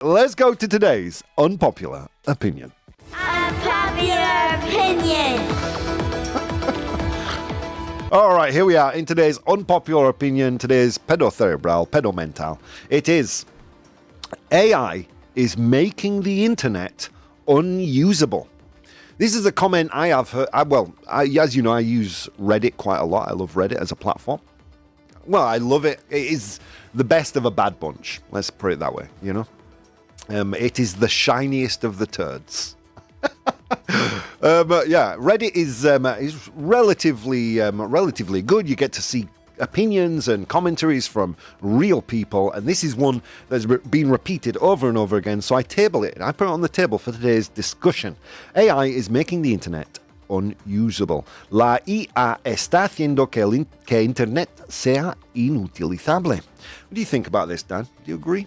Let's go to today's unpopular opinion. Unpopular opinion. All right, here we are in today's unpopular opinion, today's pedocerebral, pedomental. It is AI is making the internet unusable. This is a comment I have heard. As you know, I use Reddit quite a lot. I love Reddit as a platform. Well, I love it. It is the best of a bad bunch. Let's put it that way, you know. It is the shiniest of the turds. Reddit is relatively good. You get to see opinions and commentaries from real people, and this is one that's been repeated over and over again, so I table it. I put it on the table for today's discussion. AI is making the internet unusable. La IA está haciendo que internet sea inutilizable. What do you think about this, Dan? Do you agree?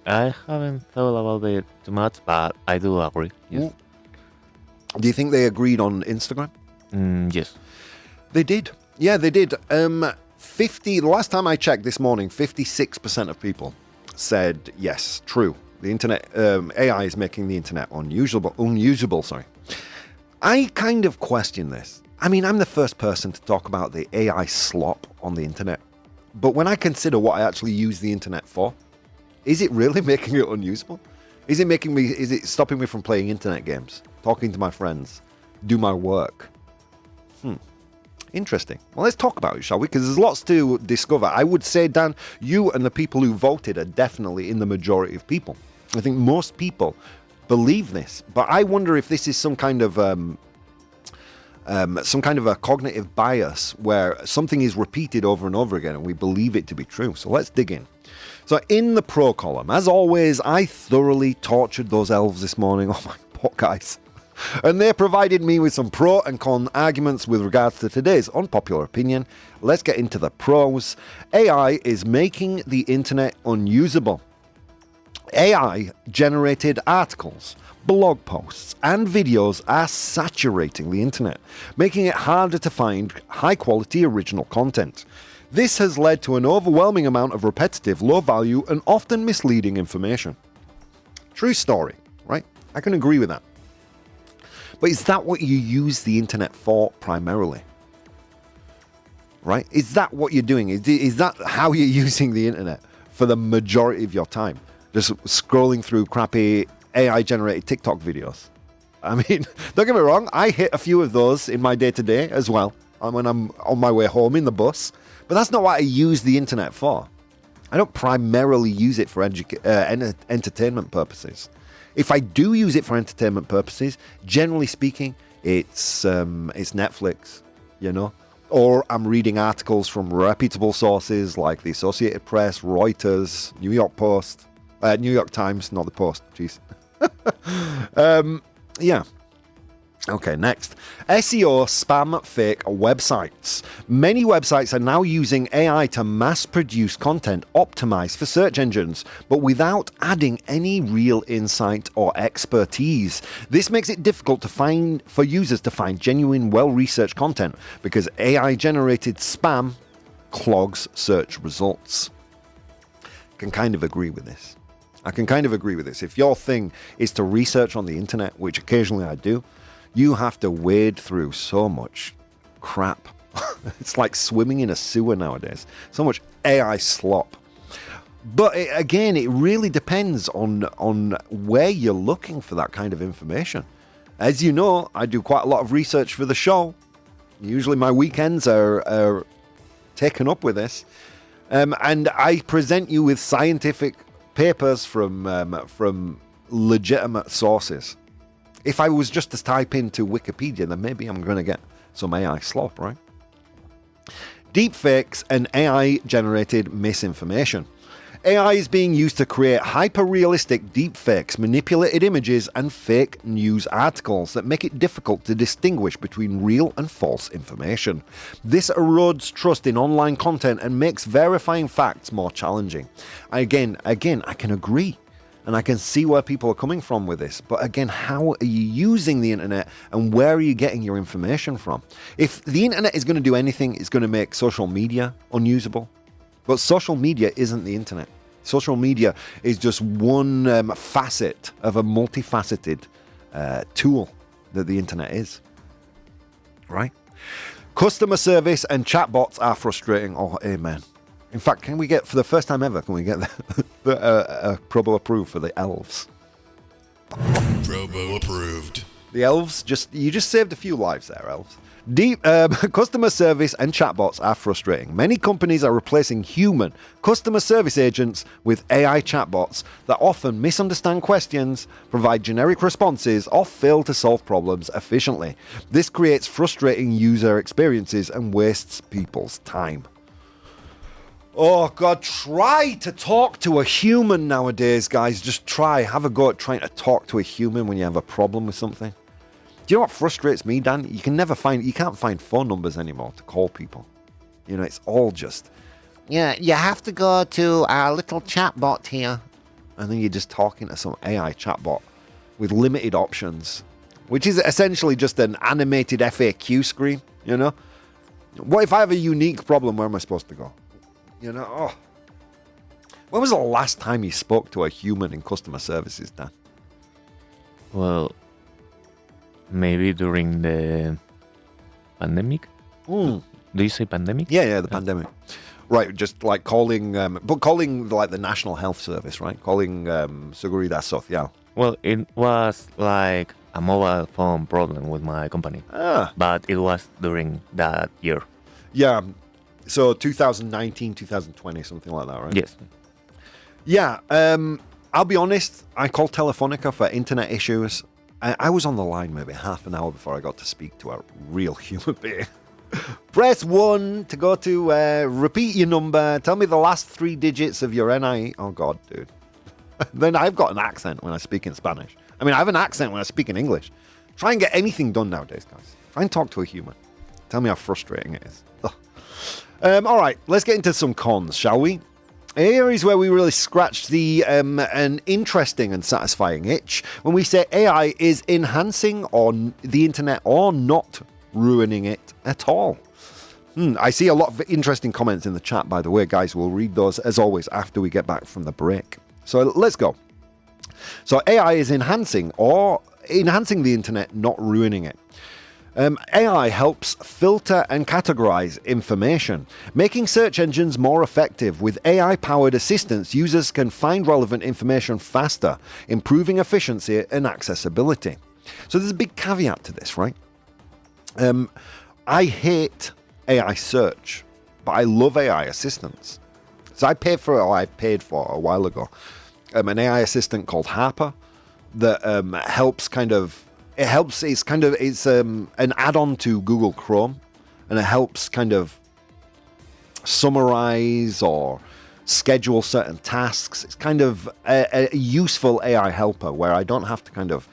I haven't thought about it too much, but I do agree. Yes. Do you think they agreed on Instagram? Yes. They did. Yeah, they did. The last time I checked this morning, 56% of people said yes, true. The internet, AI is making the internet unusable. Sorry. I kind of question this. I mean, I'm the first person to talk about the AI slop on the internet. But when I consider what I actually use the internet for, is it really making it unusable? Is it stopping me from playing internet games, talking to my friends, do my work? Interesting. Well, let's talk about it, shall we? Because there's lots to discover. I would say, Dan, you and the people who voted are definitely in the majority of people. I think most people believe this, but I wonder if this is some kind of a cognitive bias where something is repeated over and over again and we believe it to be true. So let's dig in. So in the pro column, as always, I thoroughly tortured those elves this morning. Oh my poor guys. And they provided me with some pro and con arguments with regards to today's unpopular opinion. Let's get into the pros. AI is making the internet unusable. AI-generated articles, blog posts, and videos are saturating the internet, making it harder to find high-quality original content. This has led to an overwhelming amount of repetitive, low-value, and often misleading information. True story, right? I can agree with that. But is that what you use the internet for primarily? Right? Is that what you're doing? Is that how you're using the internet for the majority of your time? Just scrolling through crappy AI-generated TikTok videos? I mean, don't get me wrong, I hit a few of those in my day-to-day as well when I'm on my way home in the bus. But that's not what I use the internet for. I don't primarily use it for entertainment purposes. If I do use it for entertainment purposes, generally speaking, it's Netflix, you know, or I'm reading articles from reputable sources like the Associated Press, Reuters, New York Times, not the Post. Jeez. Yeah. Okay, next. SEO spam fake websites. Many websites are now using AI to mass-produce content optimized for search engines, but without adding any real insight or expertise. This makes it difficult for users to find genuine, well-researched content because AI-generated spam clogs search results. I can kind of agree with this. If your thing is to research on the internet, which occasionally I do, you have to wade through so much crap. It's like swimming in a sewer nowadays. So much AI slop. But again, it really depends on where you're looking for that kind of information. As you know, I do quite a lot of research for the show. Usually my weekends are taken up with this. And I present you with scientific papers from legitimate sources. If I was just to type into Wikipedia, then maybe I'm going to get some AI slop, right? Deepfakes and AI-generated misinformation. AI is being used to create hyper-realistic deepfakes, manipulated images, and fake news articles that make it difficult to distinguish between real and false information. This erodes trust in online content and makes verifying facts more challenging. Again, I can agree. And I can see where people are coming from with this. But again, how are you using the internet and where are you getting your information from? If the internet is going to do anything, it's going to make social media unusable. But social media isn't the internet. Social media is just one facet of a multifaceted tool that the internet is. Right? Customer service and chatbots are frustrating. Oh, amen. In fact, can we get, for the first time ever, can we get the ProBoh approved for the elves? ProBoh approved. The elves, you just saved a few lives there, elves. Customer service and chatbots are frustrating. Many companies are replacing human customer service agents with AI chatbots that often misunderstand questions, provide generic responses, or fail to solve problems efficiently. This creates frustrating user experiences and wastes people's time. Oh, God, try to talk to a human nowadays, guys. Just try. Have a go at trying to talk to a human when you have a problem with something. Do you know what frustrates me, Dan? You can't find phone numbers anymore to call people. You know, it's all just, yeah, you have to go to our little chatbot here. And then you're just talking to some AI chatbot with limited options, which is essentially just an animated FAQ screen, you know? What if I have a unique problem? Where am I supposed to go? You know, oh. When was the last time you spoke to a human in customer services, Dan? Well, maybe during the pandemic. Do you say pandemic? Yeah, the pandemic. Right, just like calling like the National Health Service, right? Calling Seguridad Social. Well, it was like a mobile phone problem with my company. But it was during that year. Yeah, so 2019, 2020, something like that, right? Yes. Yeah, I'll be honest, I called Telefonica for internet issues. I was on the line maybe half an hour before I got to speak to a real human being. Press 1 to go to repeat your number. Tell me the last 3 digits of your NIE. Oh, God, dude. Then I've got an accent when I speak in Spanish. I mean, I have an accent when I speak in English. Try and get anything done nowadays, guys. Try and talk to a human. Tell me how frustrating it is. All right, let's get into some cons, shall we? Here is where we really scratch an interesting and satisfying itch when we say AI is enhancing on the internet or not ruining it at all. I see a lot of interesting comments in the chat, by the way, guys. We'll read those, as always, after we get back from the break. So let's go. So AI is enhancing the internet, not ruining it. AI helps filter and categorize information, making search engines more effective. With AI-powered assistance, users can find relevant information faster, improving efficiency and accessibility. So there's a big caveat to this, right? I hate AI search, but I love AI assistance. So I paid for a while ago an AI assistant called Harper that helps it's an add-on to Google Chrome, and it helps kind of summarize or schedule certain tasks. It's kind of a useful AI helper where I don't have to kind of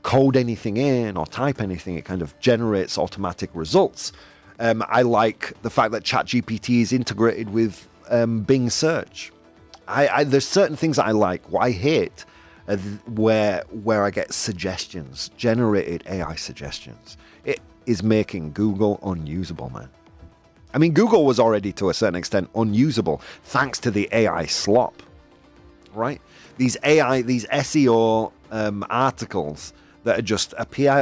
code anything in or type anything. It kind of generates automatic results. I like the fact that ChatGPT is integrated with Bing search. There's certain things that I like. What I hate where I get suggestions, generated AI suggestions. It is making Google unusable, man. I mean, Google was already to a certain extent unusable thanks to the AI slop, right? These SEO articles that are just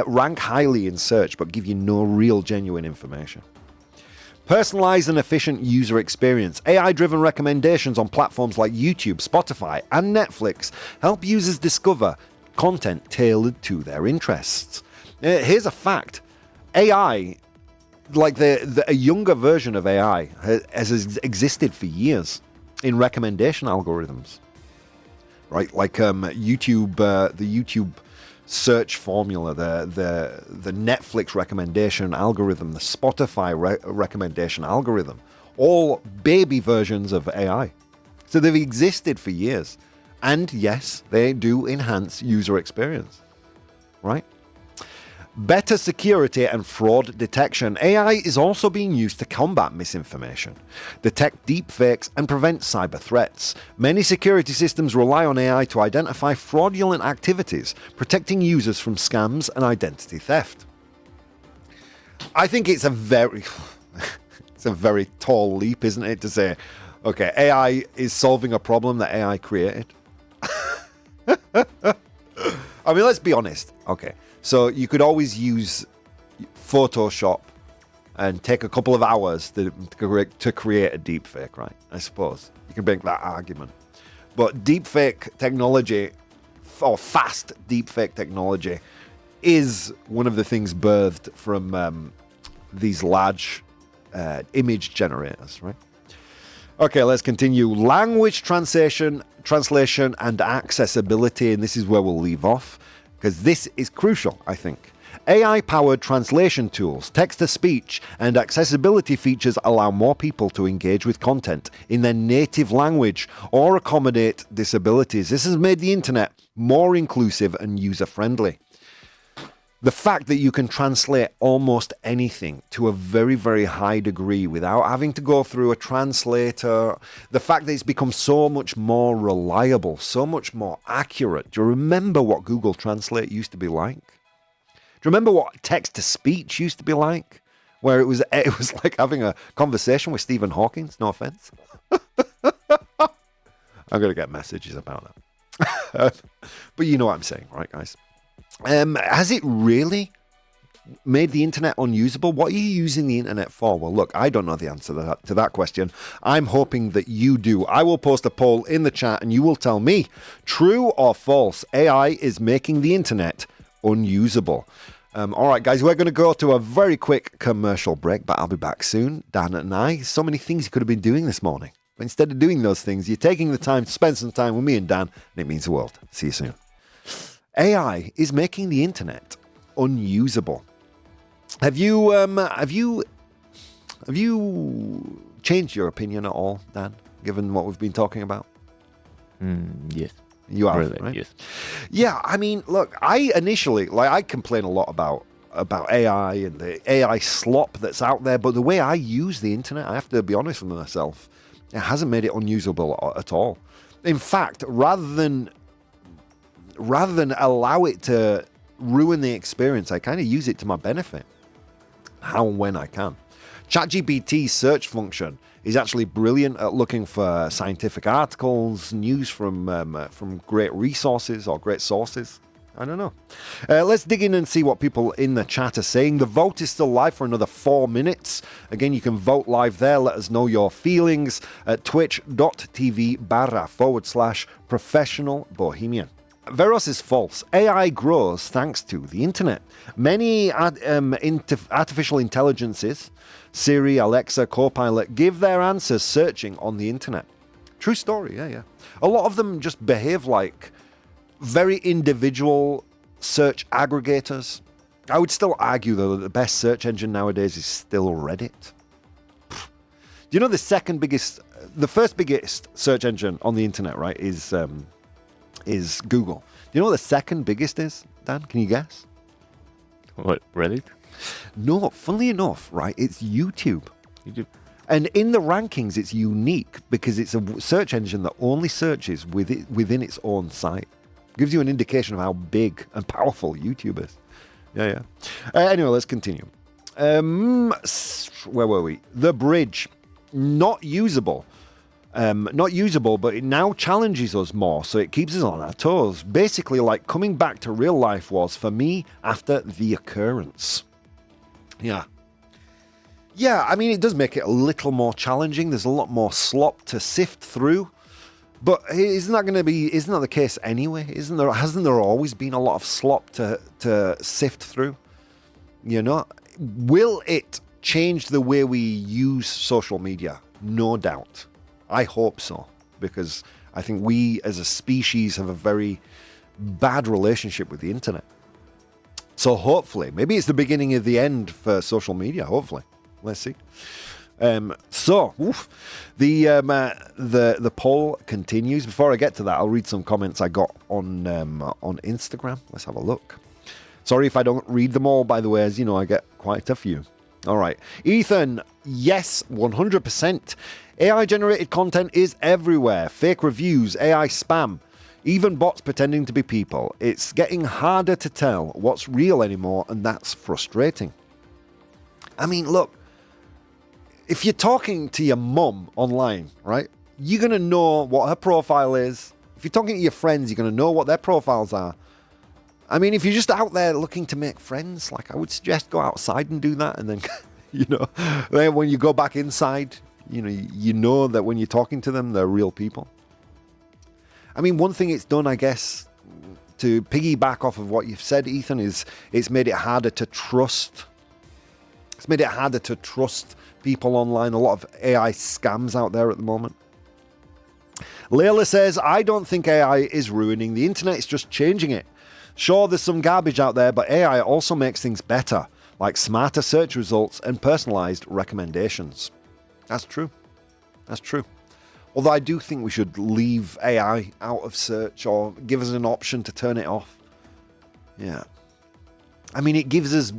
rank highly in search but give you no real genuine information. Personalized and efficient user experience. AI-driven recommendations on platforms like YouTube, Spotify, and Netflix help users discover content tailored to their interests. Here's a fact. AI, like a younger version of AI, has existed for years in recommendation algorithms. Right? Like YouTube, the YouTube search formula, the Netflix recommendation algorithm, the Spotify recommendation algorithm, all baby versions of AI. So they've existed for years. And yes, they do enhance user experience, right? Better security and fraud detection. AI is also being used to combat misinformation, detect deepfakes, and prevent cyber threats. Many security systems rely on AI to identify fraudulent activities, protecting users from scams and identity theft. I think it's a very tall leap, isn't it, to say Okay, AI is solving a problem that AI created. I mean, let's be honest. Okay, so you could always use Photoshop and take a couple of hours to create a deepfake, right? I suppose you can make that argument. But deepfake technology, or fast deepfake technology, is one of the things birthed from these large image generators, right? Okay, let's continue. Language translation, and accessibility, and this is where we'll leave off, because this is crucial, I think. AI-powered translation tools, text-to-speech, and accessibility features allow more people to engage with content in their native language or accommodate disabilities. This has made the internet more inclusive and user-friendly. The fact that you can translate almost anything to a very, very high degree without having to go through a translator, the fact that it's become so much more reliable, so much more accurate. Do you remember what Google Translate used to be like? Do you remember what text-to-speech used to be like? Where it was like having a conversation with Stephen Hawking, no offense. I'm going to get messages about that. But you know what I'm saying, right, guys? Has it really made the internet unusable? What are you using the internet for? Well, look, I don't know the answer to that question. I'm hoping that you do. I will post a poll in the chat and you will tell me, true or false, AI is making the internet unusable. All right, guys, we're going to go to a very quick commercial break, but I'll be back soon. Dan and I, so many things you could have been doing this morning. But instead of doing those things, you're taking the time to spend some time with me and Dan, and it means the world. See you soon. AI is making the internet unusable. Have you changed your opinion at all, Dan, given what we've been talking about? Yes. You are, really, right? Yes. Yeah, I mean, look, I initially, I complain a lot about AI and the AI slop that's out there, but the way I use the internet, I have to be honest with myself, it hasn't made it unusable at all. In fact, rather than allow it to ruin the experience, I kind of use it to my benefit, how and when I can. ChatGPT's search function is actually brilliant at looking for scientific articles, news from great resources or great sources. I don't know. Let's dig in and see what people in the chat are saying. The vote is still live for another 4 minutes. Again, you can vote live there. Let us know your feelings at twitch.tv/professional bohemian. Veros is false. AI grows thanks to the internet. Many artificial intelligences, Siri, Alexa, Copilot, give their answers searching on the internet. True story, yeah. A lot of them just behave like very individual search aggregators. I would still argue, though, that the best search engine nowadays is still Reddit. Do you know the first biggest search engine on the internet, right, is Google. Do you know what the second biggest is, Dan? Can you guess? What, Reddit? No, funnily enough, right, it's YouTube. And in the rankings, it's unique because it's a search engine that only searches within its own site. Gives you an indication of how big and powerful YouTube is. Yeah. Anyway, let's continue. Where were we? The bridge. Not usable, but it now challenges us more, so it keeps us on our toes. Basically, like coming back to real life was for me after the occurrence. Yeah, I mean, it does make it a little more challenging. There's a lot more slop to sift through. But isn't that the case anyway? Hasn't there always been a lot of slop to sift through? You know? Will it change the way we use social media? No doubt. I hope so, because I think we as a species have a very bad relationship with the internet. So hopefully, maybe it's the beginning of the end for social media, hopefully. Let's see. The poll continues. Before I get to that, I'll read some comments I got on Instagram. Let's have a look. Sorry if I don't read them all, by the way, as you know, I get quite a few. All right. Ethan, yes, 100%. AI-generated content is everywhere. Fake reviews, AI spam, even bots pretending to be people. It's getting harder to tell what's real anymore, and that's frustrating. I mean, look, if you're talking to your mum online, right, you're going to know what her profile is. If you're talking to your friends, you're going to know what their profiles are. I mean, if you're just out there looking to make friends, like I would suggest go outside and do that. And then, then when you go back inside, you know that when you're talking to them, they're real people. I mean, one thing it's done, I guess, to piggyback off of what you've said, Ethan, is it's made it harder to trust. It's made it harder to trust people online. A lot of AI scams out there at the moment. Layla says, I don't think AI is ruining the internet. It's just changing it. Sure, there's some garbage out there, but AI also makes things better, like smarter search results and personalized recommendations. That's true. That's true. Although I do think we should leave AI out of search or give us an option to turn it off. Yeah. I mean, it gives us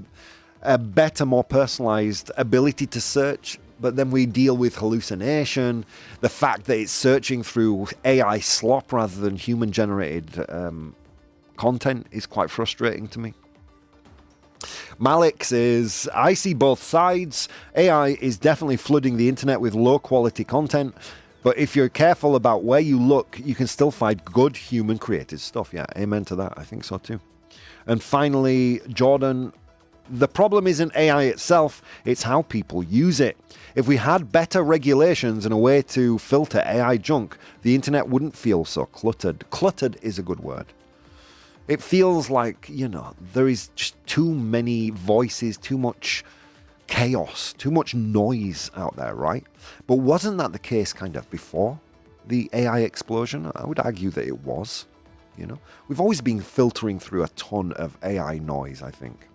a better, more personalized ability to search, but then we deal with hallucination, the fact that it's searching through AI slop rather than human-generated content is quite frustrating to me. Malik says, I see both sides. AI is definitely flooding the internet with low-quality content, but if you're careful about where you look, you can still find good human-created stuff. Yeah, amen to that. I think so too. And finally, Jordan, the problem isn't AI itself, it's how people use it. If we had better regulations and a way to filter AI junk, the internet wouldn't feel so cluttered. Cluttered is a good word. It feels like, there is just too many voices, too much chaos, too much noise out there, right? But wasn't that the case kind of before the AI explosion? I would argue that it was, We've always been filtering through a ton of AI noise, I think.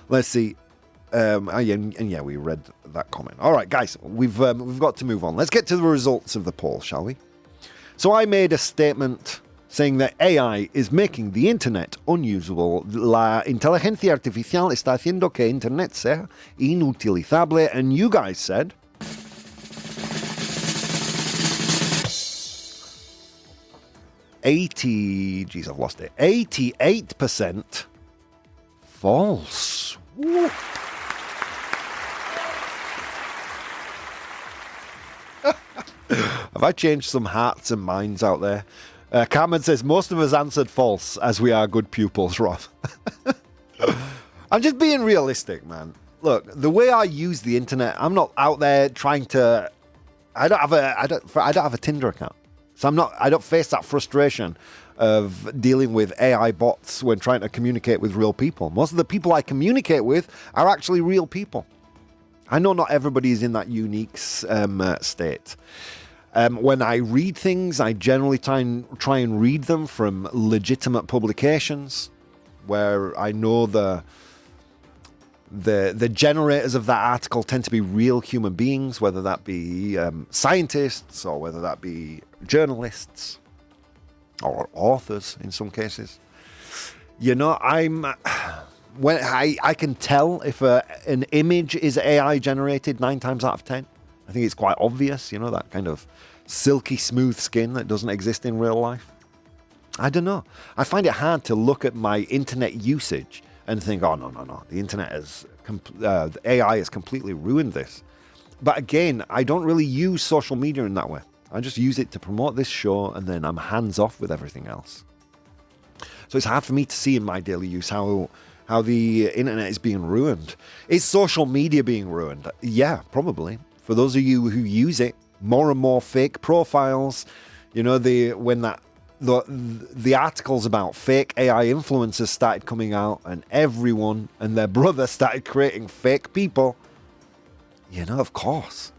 Let's see. We read that comment. All right, guys, we've got to move on. Let's get to the results of the poll, shall we? So I made a statement saying that AI is making the internet unusable. La inteligencia artificial está haciendo que internet sea inutilizable. And you guys said 88% false. Woo. Have I changed some hearts and minds out there? Carmen says, most of us answered false, as we are good pupils, Rob. I'm just being realistic, man. Look, the way I use the internet, I'm not out there trying to... I don't have a Tinder account. So I don't face that frustration of dealing with AI bots when trying to communicate with real people. Most of the people I communicate with are actually real people. I know not everybody is in that unique state. When I read things, I generally try and read them from legitimate publications where I know the generators of that article tend to be real human beings, whether that be scientists or whether that be journalists or authors in some cases. When I can tell if an image is AI generated 9 times out of 10. I think it's quite obvious, that kind of silky smooth skin that doesn't exist in real life. I don't know. I find it hard to look at my internet usage and think, oh, no. The internet AI has completely ruined this. But again, I don't really use social media in that way. I just use it to promote this show and then I'm hands off with everything else. So it's hard for me to see in my daily use how the internet is being ruined. Is social media being ruined? Yeah, probably. For those of you who use it, more and more fake profiles, the articles about fake AI influencers started coming out and everyone and their brother started creating fake people. Of course.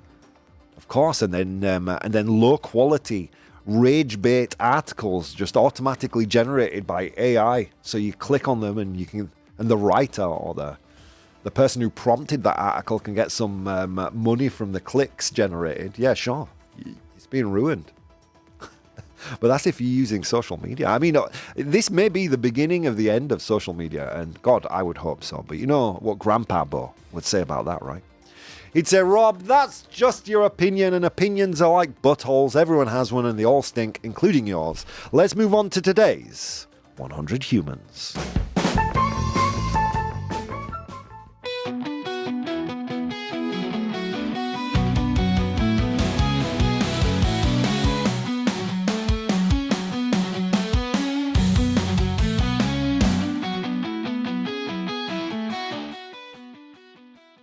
And then low quality rage bait articles just automatically generated by AI. So you click on them and the writer or the person who prompted that article can get some money from the clicks generated. Yeah, sure. It's being ruined. But that's if you're using social media. I mean, this may be the beginning of the end of social media. And God, I would hope so. But you know what Grandpa Bo would say about that, right? He'd say, Rob, that's just your opinion. And opinions are like buttholes. Everyone has one and they all stink, including yours. Let's move on to today's 100 Humans.